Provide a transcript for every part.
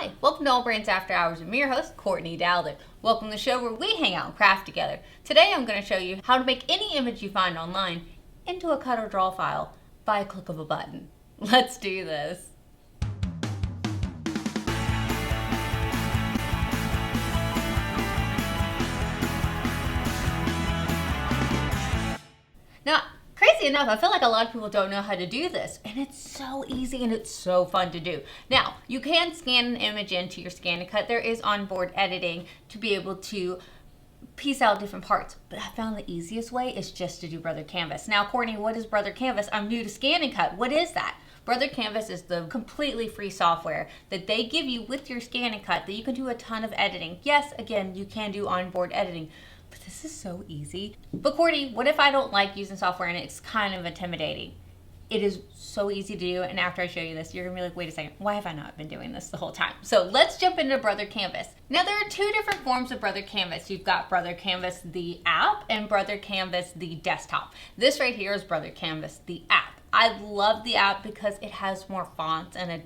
Hi, welcome to Allbrands After Hours. I'm your host, Courtney Douthat. Welcome to the show where we hang out and craft together. Today I'm going to show you how to make any image you find online into a cut or draw file by a click of a button. Let's do this. Now, crazy enough, I feel like a lot of people don't know how to do this, and it's so easy and it's so fun to do. Now, you can scan an image into your ScanNCut. There is onboard editing to be able to piece out different parts, but I found the easiest way is just to do Brother Canvas. Now, Courtney, what is Brother Canvas? I'm new to ScanNCut. What is that? Brother Canvas is the completely free software that they give you with your ScanNCut that you can do a ton of editing. Yes, again, you can do onboard editing, but this is so easy. But Courtney, what if I don't like using software and it's kind of intimidating? It is so easy to do, and after I show you this, you're gonna be like, wait a second, why have I not been doing this the whole time? So let's jump into Brother Canvas. Now there are two different forms of Brother Canvas. You've got Brother Canvas, the app, and Brother Canvas, the desktop. This right here is Brother Canvas, the app. I love the app because it has more fonts and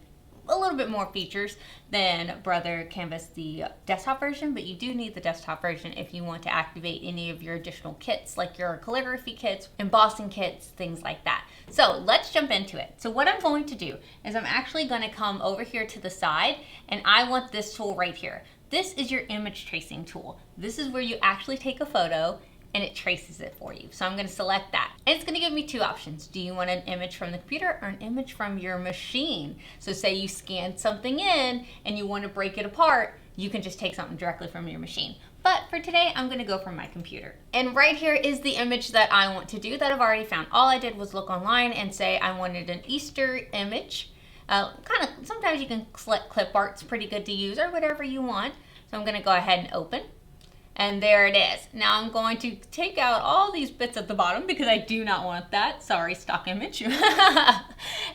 a little bit more features than Brother Canvas, the desktop version, but you do need the desktop version if you want to activate any of your additional kits, like your calligraphy kits, embossing kits, things like that. So let's jump into it. So what I'm going to do is I'm actually going to come over here to the side, and I want this tool right here. This is your image tracing tool. This is where you actually take a photo and it traces it for you. So I'm gonna select that. And it's gonna give me two options. Do you want an image from the computer or an image from your machine? So say you scanned something in and you wanna break it apart, you can just take something directly from your machine. But for today, I'm gonna go from my computer. And right here is the image that I want to do that I've already found. All I did was look online and say I wanted an Easter image. Sometimes you can select clip art, it's pretty good to use, or whatever you want. So I'm gonna go ahead and open. And there it is. Now I'm going to take out all these bits at the bottom because I do not want that. Sorry, stock image. And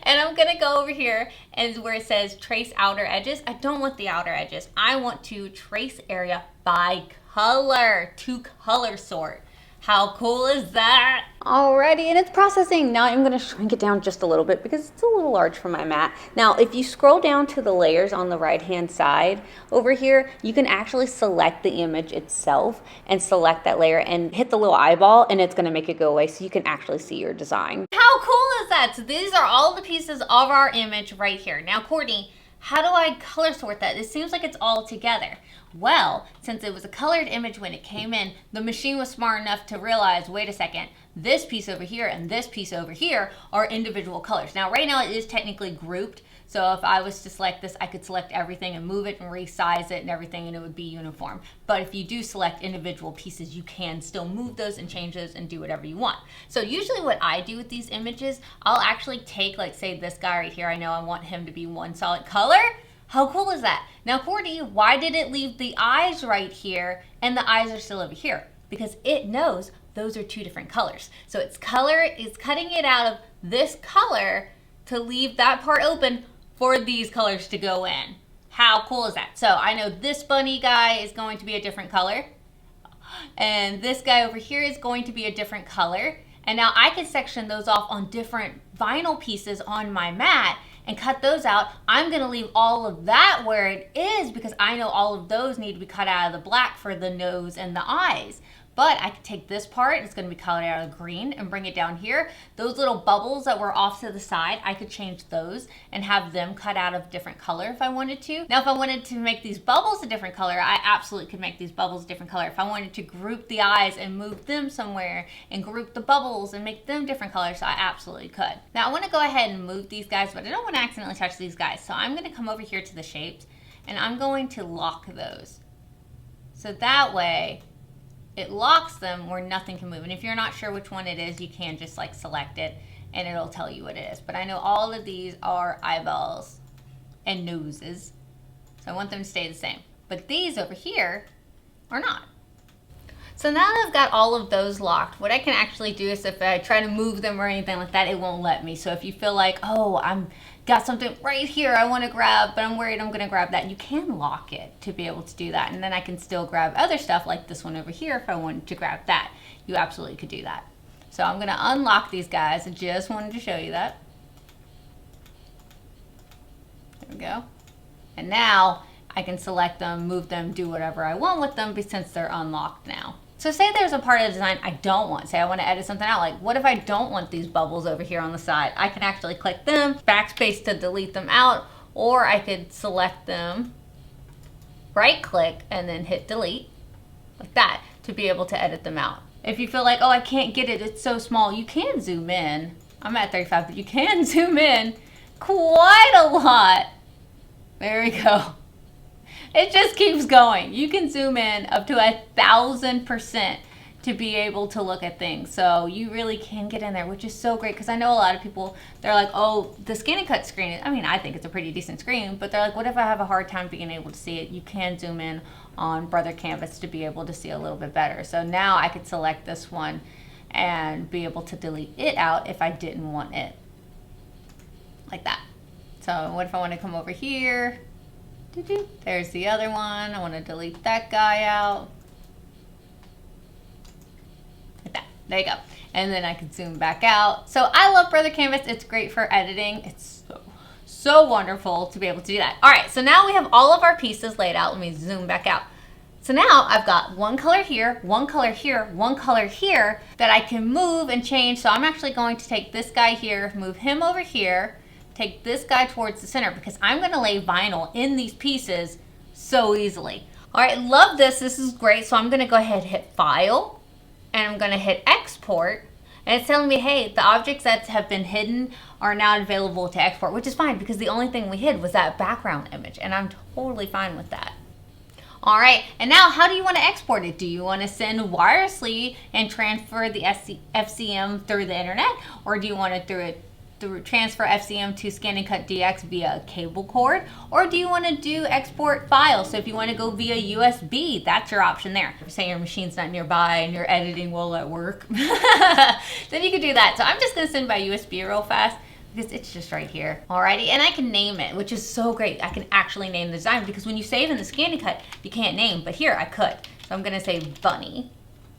I'm gonna go over here and where it says trace outer edges. I don't want the outer edges. I want to trace area by color, to color sort. How cool is that? Alrighty, and it's processing. Now I'm gonna shrink it down just a little bit because it's a little large for my mat. Now, if you scroll down to the layers on the right-hand side over here, you can actually select the image itself and select that layer and hit the little eyeball, and it's gonna make it go away so you can actually see your design. How cool is that? So these are all the pieces of our image right here. Now, Courtney, how do I color sort that? It seems like it's all together. Well, since it was a colored image when it came in, the machine was smart enough to realize, wait a second, this piece over here and this piece over here are individual colors. Now, right now it is technically grouped. So if I was to select this, I could select everything and move it and resize it and everything, and it would be uniform. But if you do select individual pieces, you can still move those and change those and do whatever you want. So usually what I do with these images, I'll actually take, like, say this guy right here, I know I want him to be one solid color. How cool is that? Now, Courtney, why did it leave the eyes right here and the eyes are still over here? Because it knows those are two different colors. So it's cutting it out of this color to leave that part open for these colors to go in. How cool is that? So I know this bunny guy is going to be a different color, and this guy over here is going to be a different color. And now I can section those off on different vinyl pieces on my mat and cut those out. I'm gonna leave all of that where it is because I know all of those need to be cut out of the black for the nose and the eyes. But I could take this part, it's gonna be colored out of green, and bring it down here. Those little bubbles that were off to the side, I could change those and have them cut out of different color if I wanted to. Now, if I wanted to make these bubbles a different color, I absolutely could make these bubbles a different color. If I wanted to group the eyes and move them somewhere and group the bubbles and make them different colors, I absolutely could. Now, I wanna go ahead and move these guys, but I don't wanna accidentally touch these guys. So I'm gonna come over here to the shapes, and I'm going to lock those. So that way, it locks them where nothing can move. And if you're not sure which one it is, you can just like select it and it'll tell you what it is. But I know all of these are eyeballs and noses, so I want them to stay the same. But these over here are not. So now that I've got all of those locked, what I can actually do is if I try to move them or anything like that, it won't let me. So if you feel like, oh, I'm got something right here I want to grab, but I'm worried I'm going to grab that, you can lock it to be able to do that. And then I can still grab other stuff like this one over here if I wanted to grab that. You absolutely could do that. So I'm going to unlock these guys. I just wanted to show you that. There we go. And now I can select them, move them, do whatever I want with them since they're unlocked now. So say there's a part of the design I don't want. Say I want to edit something out. Like, what if I don't want these bubbles over here on the side? I can actually click them, backspace to delete them out, or I could select them, right click, and then hit delete, like that, to be able to edit them out. If you feel like, oh, I can't get it, it's so small, you can zoom in. I'm at 35, but you can zoom in quite a lot. There we go. It just keeps going. You can zoom in up to 1,000% to be able to look at things. So you really can get in there, which is so great, because I know a lot of people, they're like, oh, the ScanNCut screen, I mean, I think it's a pretty decent screen, but they're like, what if I have a hard time being able to see it? You can zoom in on Brother Canvas to be able to see a little bit better. So now I could select this one and be able to delete it out if I didn't want it. Like that. So what if I want to come over here? There's the other one. I want to delete that guy out. Like that. There you go. And then I can zoom back out. So I love Brother Canvas. It's great for editing. It's so wonderful to be able to do that. All right, so now we have all of our pieces laid out. Let me zoom back out. So now I've got one color here, one color here, one color here that I can move and change. So I'm actually going to take this guy here, move him over here, take this guy towards the center, because I'm gonna lay vinyl in these pieces so easily. All right, love this. This is great. So I'm gonna go ahead and hit File, and I'm gonna hit Export. And it's telling me, hey, the objects that have been hidden are now available to export, which is fine because the only thing we hid was that background image, and I'm totally fine with that. All right, and now how do you want to export it? Do you want to send wirelessly and transfer the FCM through the internet, or do you want to transfer FCM to ScanNCut DX via a cable cord, or do you want to do export files? So if you want to go via USB, that's your option there. Say your machine's not nearby and you're editing while at work, then you can do that. So I'm just gonna send by USB real fast because it's just right here. Alrighty, and I can name it, which is so great. I can actually name the design, because when you save in the ScanNCut, you can't name, but here I could. So I'm gonna say Bunny,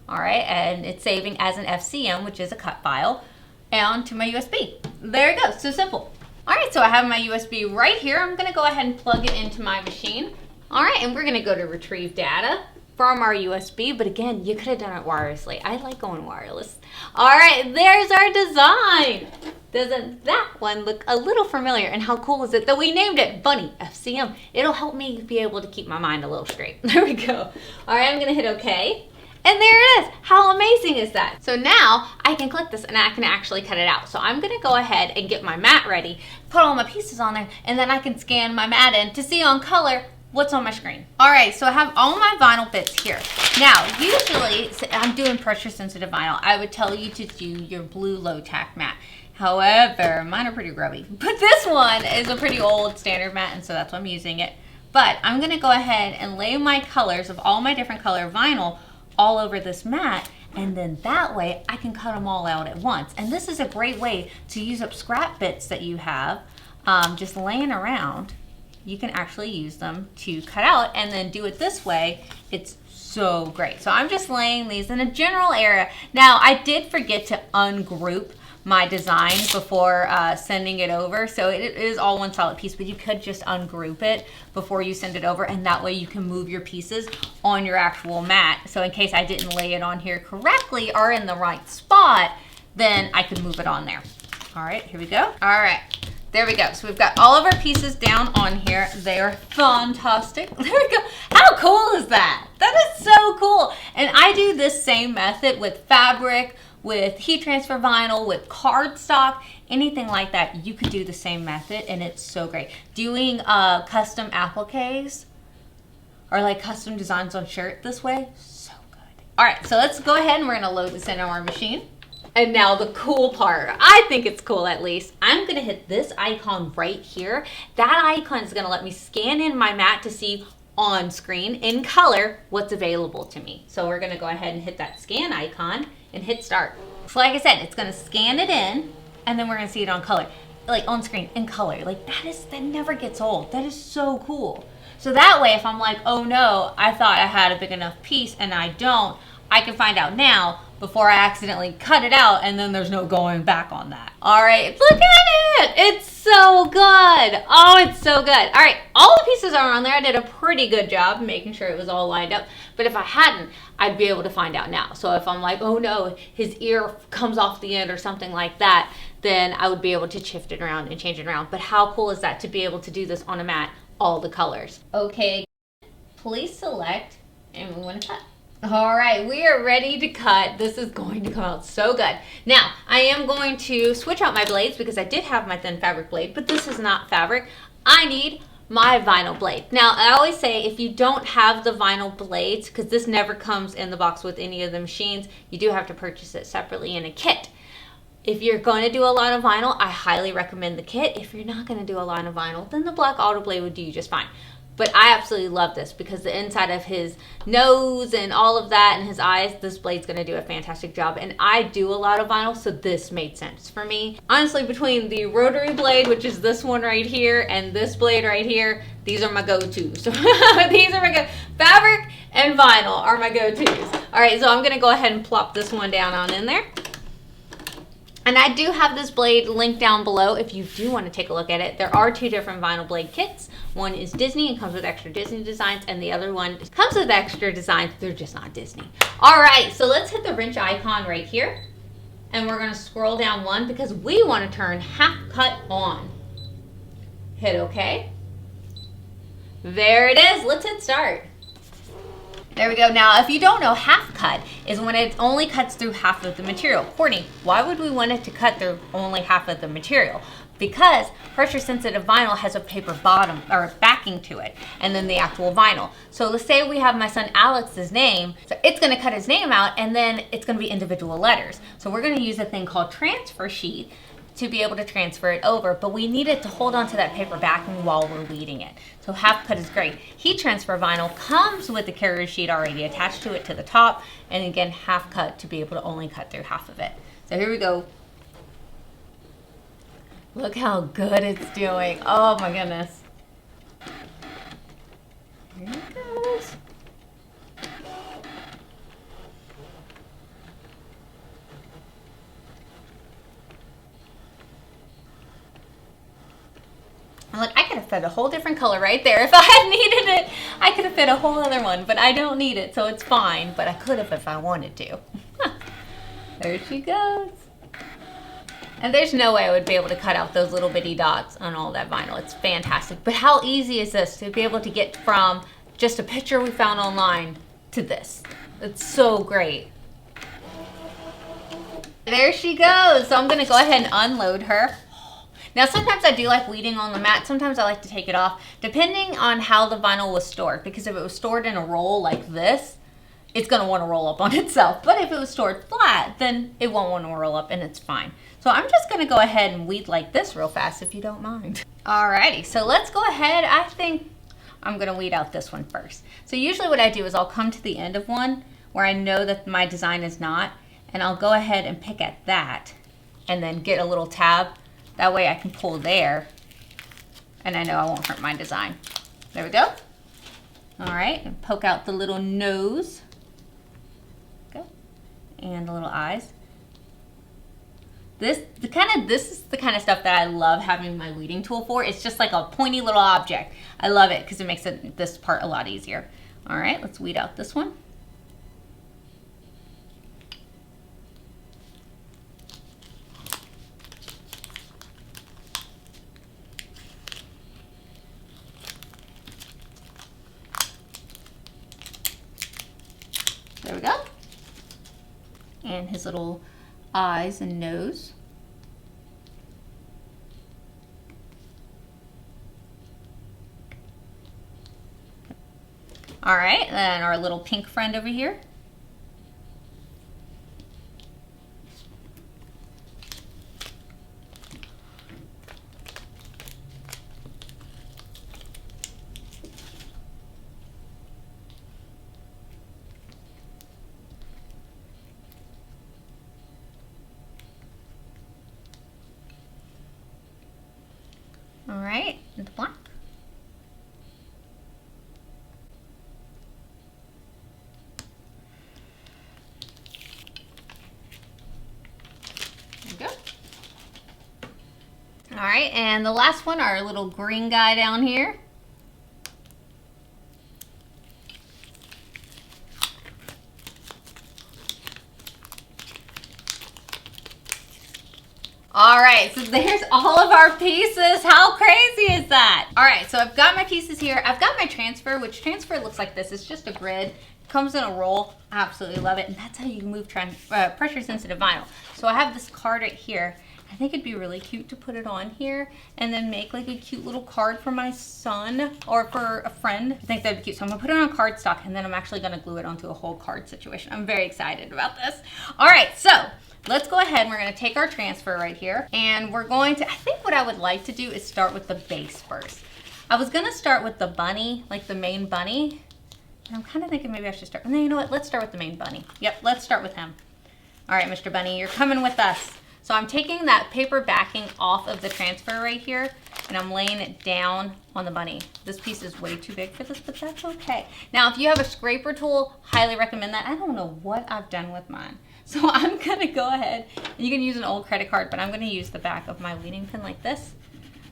all right, and it's saving as an FCM, which is a cut file, and to my USB. There it goes, so simple. All right, so I have my USB right here. I'm gonna go ahead and plug it into my machine. All right, and we're gonna go to retrieve data from our USB, but again, you could have done it wirelessly. I like going wireless. All right, there's our design. Doesn't that one look a little familiar? And how cool is it that we named it Bunny FCM? It'll help me be able to keep my mind a little straight. There we go. All right, I'm gonna hit OK. And there it is. How amazing is that? So now I can click this and I can actually cut it out. So I'm gonna go ahead and get my mat ready, put all my pieces on there, and then I can scan my mat in to see on color what's on my screen. All right, so I have all my vinyl bits here. Now, usually, I'm doing pressure sensitive vinyl. I would tell you to do your blue low tack mat. However, mine are pretty grubby. But this one is a pretty old standard mat, and so that's why I'm using it. But I'm gonna go ahead and lay my colors of all my different color vinyl all over this mat, and then that way I can cut them all out at once. And this is a great way to use up scrap bits that you have just laying around. You can actually use them to cut out and then do it this way. It's so great. So I'm just laying these in a general area. Now, I did forget to ungroup my design before sending it over, so it is all one solid piece, but you could just ungroup it before you send it over, and that way you can move your pieces on your actual mat. So in case I didn't lay it on here correctly or in the right spot, then I could move it on there. All right, here we go. All right, there we go. So we've got all of our pieces down on here. They are fantastic. There we go. How cool is that? That is so cool. And I do this same method with fabric, with heat transfer vinyl, with cardstock, anything like that. You could do the same method, and it's so great. Doing custom appliques or like custom designs on shirt this way, so good. All right, so let's go ahead and we're gonna load this into our machine. And now the cool part, I think it's cool at least, I'm gonna hit this icon right here. That icon is gonna let me scan in my mat to see on screen in color what's available to me. So we're gonna go ahead and hit that scan icon and hit start. So like I said, it's gonna scan it in, and then we're gonna see it on color, like on screen in color. Like that never gets old. That is so cool. So that way, if I'm like, oh no, I thought I had a big enough piece and I don't, I can find out now before I accidentally cut it out, and then there's no going back on that. All right, look at it. It's so good. Oh, it's so good. All right, all the pieces are on there. I did a pretty good job making sure it was all lined up. But if I hadn't, I'd be able to find out now. So if I'm like, oh no, his ear comes off the end or something like that, then I would be able to shift it around and change it around. But how cool is that to be able to do this on a mat, all the colors? Okay, please select, and we want to cut. All right, we are ready to cut. This is going to come out so good. Now, I am going to switch out my blades because I did have my thin fabric blade, but this is not fabric. I need my vinyl blade. Now, I always say if you don't have the vinyl blades, because this never comes in the box with any of the machines, you do have to purchase it separately in a kit. If you're going to do a lot of vinyl, I highly recommend the kit. If you're not going to do a lot of vinyl, then the black auto blade would do you just fine. But I absolutely love this because the inside of his nose and all of that and his eyes, this blade's gonna do a fantastic job. And I do a lot of vinyl, so this made sense for me. Honestly, between the rotary blade, which is this one right here, and this blade right here, these are my go-tos. These are my fabric and vinyl are my go-tos. All right, so I'm gonna go ahead and plop this one down on in there. And I do have this blade linked down below if you do want to take a look at it. There are two different vinyl blade kits. One is Disney and comes with extra Disney designs, and the other one comes with extra designs. They're just not Disney. All right, so let's hit the wrench icon right here. And we're going to scroll down one because we want to turn half cut on. Hit OK. There it is. Let's hit start. There we go. Now, if you don't know, half cut is when it only cuts through half of the material. Courtney, why would we want it to cut through only half of the material? Because pressure sensitive vinyl has a paper bottom or backing to it, and then the actual vinyl. So let's say we have my son Alex's name, so it's going to cut his name out, and then it's going to be individual letters. So we're going to use a thing called transfer sheet to be able to transfer it over, but we need it to hold on to that paper backing while we're weeding it. So half cut is great. Heat transfer vinyl comes with the carrier sheet already attached to it to the top, and again, half cut to be able to only cut through half of it. So here we go. Look how good it's doing. Oh my goodness. Here it goes. Look, I could have fit a whole different color right there. If I had needed it, I could have fit a whole other one, but I don't need it, so it's fine. But I could have if I wanted to. There she goes. And there's no way I would be able to cut out those little bitty dots on all that vinyl. It's fantastic. But how easy is this to be able to get from just a picture we found online to this? It's so great. There she goes. So I'm going to go ahead and unload her. Now, sometimes I do like weeding on the mat. Sometimes I like to take it off, depending on how the vinyl was stored. Because if it was stored in a roll like this, it's going to want to roll up on itself. But if it was stored flat, then it won't want to roll up, and it's fine. So I'm just going to go ahead and weed like this real fast, if you don't mind. Alrighty, so let's go ahead. I think I'm going to weed out this one first. So usually what I do is I'll come to the end of one where I know that my design is not, and I'll go ahead and pick at that, and then get a little tab. That way I can pull there, and I know I won't hurt my design. There we go. All right, and poke out the little nose. Go. And the little eyes. This is the kind of stuff that I love having my weeding tool for. It's just like a pointy little object. I love it because it makes this part a lot easier. All right, let's weed out this one. There we go. And his little eyes and nose. All right, and our little pink friend over here. All right, and the black. we go. All right, and the last one, our little green guy down here. All right, so there's all of our pieces. How crazy is that? All right, so I've got my pieces here. I've got my transfer, which transfer looks like this. It's just a grid. Comes in a roll. Absolutely love it. And that's how you move pressure sensitive vinyl. So I have this card right here. I think it'd be really cute to put it on here and then make like a cute little card for my son or for a friend. I think that'd be cute. So I'm gonna put it on cardstock and then I'm actually gonna glue it onto a whole card situation. I'm very excited about this. All right, so let's go ahead and we're gonna take our transfer right here and we're going to, I think what I would like to do is start with the base first. I was gonna start with the bunny, like the main bunny. And I'm kind of thinking maybe I should start, no, you know what, let's start with the main bunny. Yep, let's start with him. All right, Mr. Bunny, you're coming with us. So I'm taking that paper backing off of the transfer right here and I'm laying it down on the bunny. This piece is way too big for this, but that's okay. Now, if you have a scraper tool, highly recommend that. I don't know what I've done with mine. So I'm gonna go ahead, and you can use an old credit card, but I'm gonna use the back of my weeding pin like this.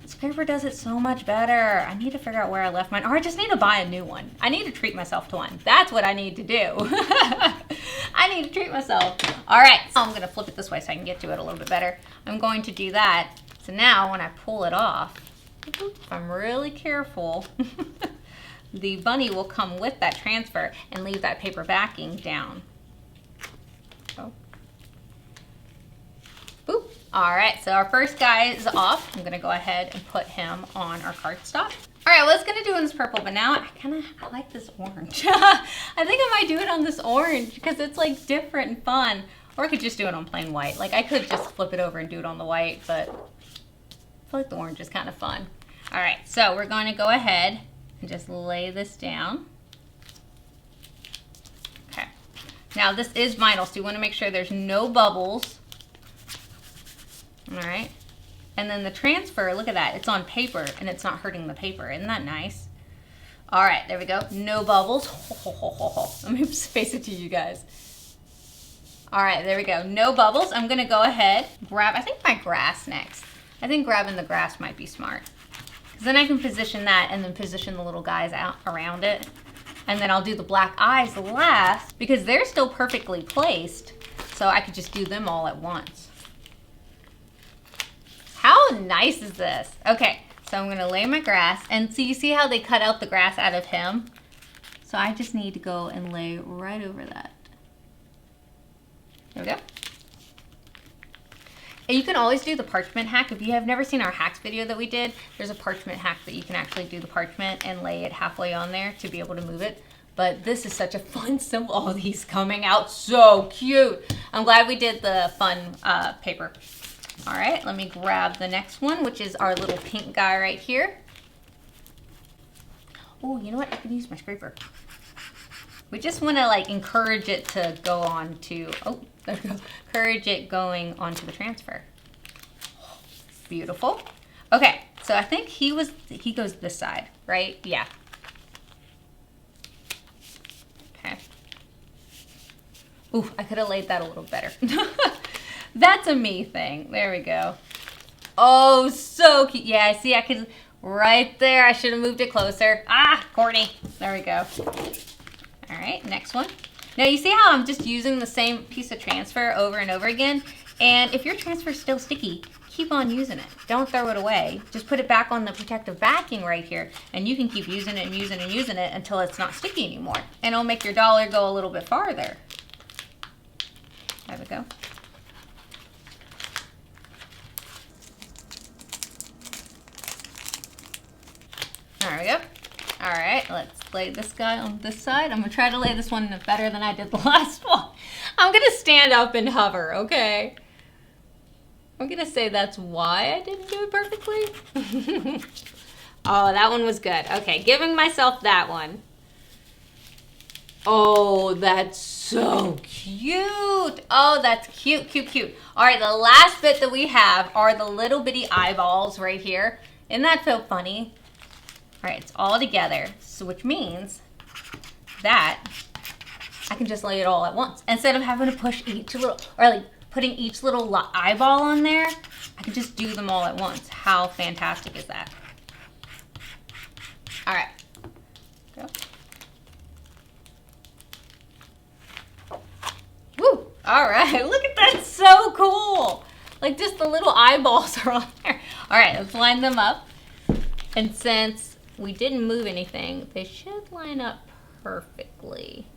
The scraper does it so much better. I need to figure out where I left mine, or I just need to buy a new one. I need to treat myself to one. That's what I need to do. I need to treat myself. All right, so I'm gonna flip it this way so I can get to it a little bit better. I'm going to do that. So now when I pull it off, if I'm really careful, the bunny will come with that transfer and leave that paper backing down. Oh. Boop. All right, so our first guy is off. I'm gonna go ahead and put him on our cardstock. All right, I was gonna do it in this purple, but now I like this orange. I think I might do it on this orange because it's like different and fun. Or I could just do it on plain white. Like I could just flip it over and do it on the white, but I feel like the orange is kind of fun. All right, so we're going to go ahead and just lay this down. Okay, now this is vinyl, so you wanna make sure there's no bubbles. All right, and then the transfer, look at that, it's on paper and it's not hurting the paper. Isn't that nice? All right, there we go, no bubbles. Let me face it to you guys. All right, there we go, no bubbles. I'm gonna go ahead, grab, I think my grass next. I think grabbing the grass might be smart. Because then I can position that and then position the little guys out around it. And then I'll do the black eyes last because they're still perfectly placed. So I could just do them all at once. How nice is this? Okay, so I'm gonna lay my grass. And so you see how they cut out the grass out of him? So I just need to go and lay right over that. There we go. And you can always do the parchment hack. If you have never seen our hacks video that we did, there's a parchment hack that you can actually do the parchment and lay it halfway on there to be able to move it. But this is such a fun symbol. Oh, he's coming out so cute. I'm glad we did the fun paper. All right, let me grab the next one, which is our little pink guy right here. Oh, you know what? I can use my scraper. We just want to like encourage it to go on to, oh, there we go. Encourage it going onto the transfer. Beautiful. Okay, so I think he goes this side, right? Yeah. Okay. Ooh, I could have laid that a little better. That's a me thing. There we go. Oh, so cute. Yeah, see, I could, right there. I should have moved it closer. Ah, Courtney. There we go. All right, next one. Now you see how I'm just using the same piece of transfer over and over again? And if your transfer is still sticky, keep on using it. Don't throw it away. Just put it back on the protective backing right here, and you can keep using it and using it and using it until it's not sticky anymore. And it'll make your dollar go a little bit farther. There we go. There we go. All right, let's lay this guy on this side. I'm gonna try to lay this one better than I did the last one. I'm gonna stand up and hover, okay? I'm gonna say that's why I didn't do it perfectly. Oh, that one was good. Okay, giving myself that one. Oh, that's so cute. Oh, that's cute, cute, cute. All right, the last bit that we have are the little bitty eyeballs right here. Isn't that so funny? All right, it's all together, so which means that I can just lay it all at once instead of having to push each little, or like putting each little eyeball on there, I can just do them all at once. How fantastic is that? All right. Go. Woo! All right, look at that, so cool. Like just the little eyeballs are on there. All right, let's line them up. And since we didn't move anything, they should line up perfectly.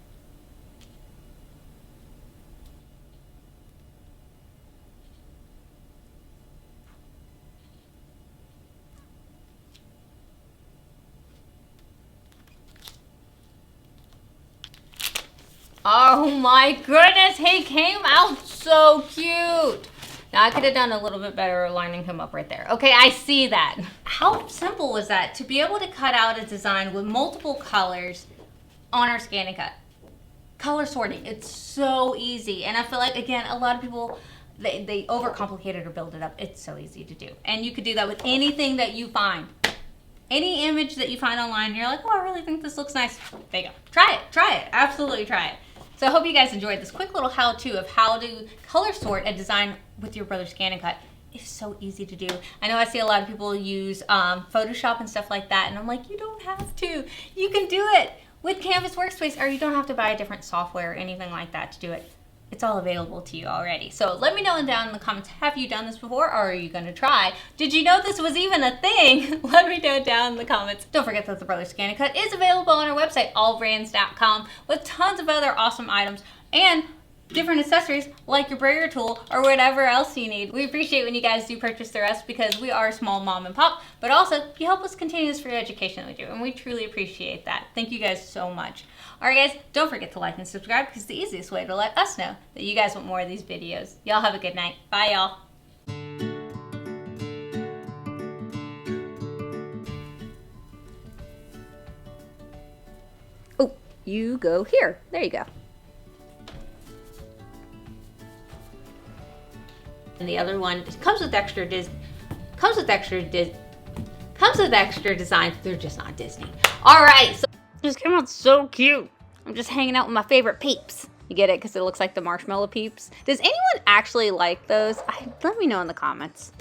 Oh my goodness, he came out so cute. Now I could have done a little bit better lining him up right there. Okay, I see that. How simple was that to be able to cut out a design with multiple colors on our ScanNCut? Color sorting, it's so easy. And I feel like, again, a lot of people, they overcomplicate it or build it up. It's so easy to do. And you could do that with anything that you find. Any image that you find online, you're like, oh, I really think this looks nice. There you go. Try it, absolutely try it. So I hope you guys enjoyed this quick little how-to of how to color sort a design with your brother's ScanNCut. It's so easy to do. I know I see a lot of people use Photoshop and stuff like that, and I'm like, you don't have to. You can do it with Canvas Workspace, or you don't have to buy a different software or anything like that to do it. It's all available to you already. So let me know down in the comments, have you done this before, or are you gonna try? Did you know this was even a thing? Let me know down in the comments. Don't forget that the Brothers ScanNCut is available on our website, allbrands.com, with tons of other awesome items and different accessories like your brayer tool or whatever else you need. We appreciate when you guys do purchase through us because we are small mom and pop, but also you help us continue this free education that we do, and we truly appreciate that. Thank you guys so much. All right, guys, don't forget to like and subscribe because it's the easiest way to let us know that you guys want more of these videos. Y'all have a good night. Bye, y'all. Oh, you go here. There you go. And the other one comes with extra designs. They're just not Disney. All right, so this came out so cute. I'm just hanging out with my favorite peeps. You get it? Because it looks like the marshmallow peeps. Does anyone actually like those? Let me know in the comments.